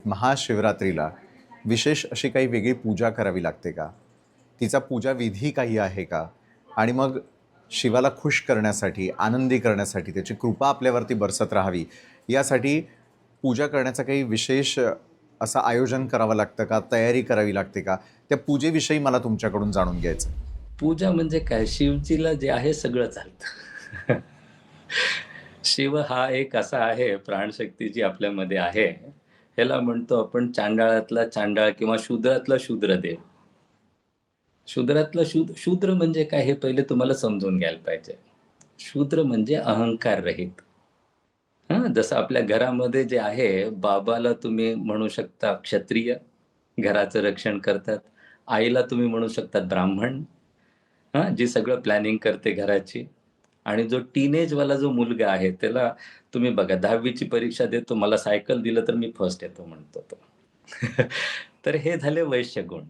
महाशिवरात्रीला विशेष अशी काही वेगळी पूजा करावी लागते का? तिचा पूजा विधी काही आहे का? आणि मग शिवाला खुश करण्यासाठी, आनंदी करण्यासाठी, त्याची कृपा आपल्यावरती बरसत राहावी, यासाठी पूजा करण्याचं काही विशेष असं आयोजन करावं लागतं का? तयारी करावी लागते का? त्या पूजेविषयी मला तुमच्याकडून जाणून घ्यायचं आहे. पूजा म्हणजे काय? शिवजीला जे आहे सगळं चालतं. शिव हा एक असा आहे, प्राणशक्ती जी आपल्यामध्ये आहे. ह्याला म्हणतो आपण चांडाळातला चांडाळ किंवा शूद्रातला शूद्रदेव. शूद्र म्हणजे काय हे पहिले तुम्हाला समजून घ्यायला पाहिजे. शूद्र म्हणजे अहंकार रहित. हां, जसं आपल्या घरामध्ये जे आहे, बाबाला तुम्ही म्हणू शकता क्षत्रिय, घराचं रक्षण करतात. आईला तुम्ही म्हणू शकता ब्राह्मण, हां, जी सगळं प्लॅनिंग करते घराची. आणि जो टीनेजवाला जो मुलगा आहे, त्याला तुम्ही बघा 10वी ची परीक्षा देतो, मला सायकल दिलं तर मी फर्स्ट येतो म्हणतो तो. तर हे झाले वैश्य गुण.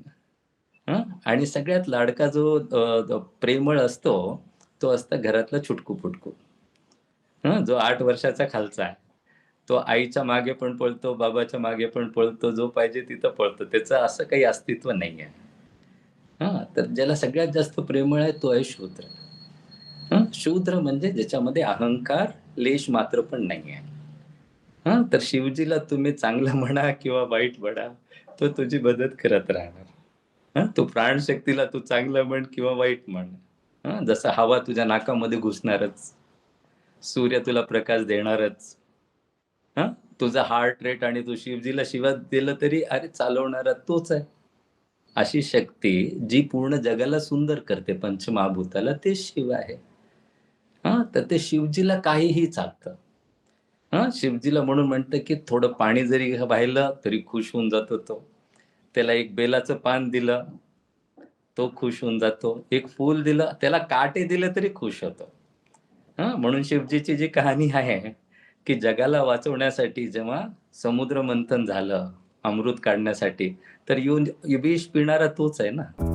हं. आणि सगळ्यात लाडका जो प्रेमळ असतो, तो असतो घरातला छुटकू-फुटकू. हं, जो 8 वर्षाचा खालचा आहे. तो आईच्या मागे पण पळतो, बाबाच्या मागे पण पळतो, जो पाहिजे तिथं पळतो. त्याचं असं काही अस्तित्व नाहीये. हां, तर ज्याला सगळ्यात जास्त प्रेमळ आहे तो आहे शूद्र. शूद्र म्हणजे ज्याच्यामध्ये अहंकार लेश मात्र पण नाहीये. हां, तर शिवजीला तुम्ही चांगलं म्हणा किंवा वाईट म्हणा, तो तुझी मदत करत राहणार. तू प्राणशक्तीला तू चांगलं म्हण किंवा वाईट म्हण. जसं हवा तुझ्या नाकामध्ये घुसणारच, सूर्य तुला प्रकाश देणारच. हां, तुझा हार्ट रेट आणि तू शिवजीला शिवा दिलं तरी अरे चालवणारा तोच आहे. अशी शक्ती जी पूर्ण जगाला सुंदर करते पंचमहाभूताला ते शिव आहे. तर ते शिवजीला काहीही चालतं. शिवजीला म्हणून म्हणतं, की थोडं पाणी जरी वाहिलं तरी खुश होऊन जातो तो. त्याला एक बेलाचं पान दिलं, तो खुश होऊन जातो. एक फूल दिलं, त्याला काटे दिले तरी खुश होतो. म्हणून शिवजीची जी कहाणी आहे, की जगाला वाचवण्यासाठी जेव्हा समुद्र मंथन झालं, अमृत काढण्यासाठी, तर येऊन विष पिणारा तोच आहे ना.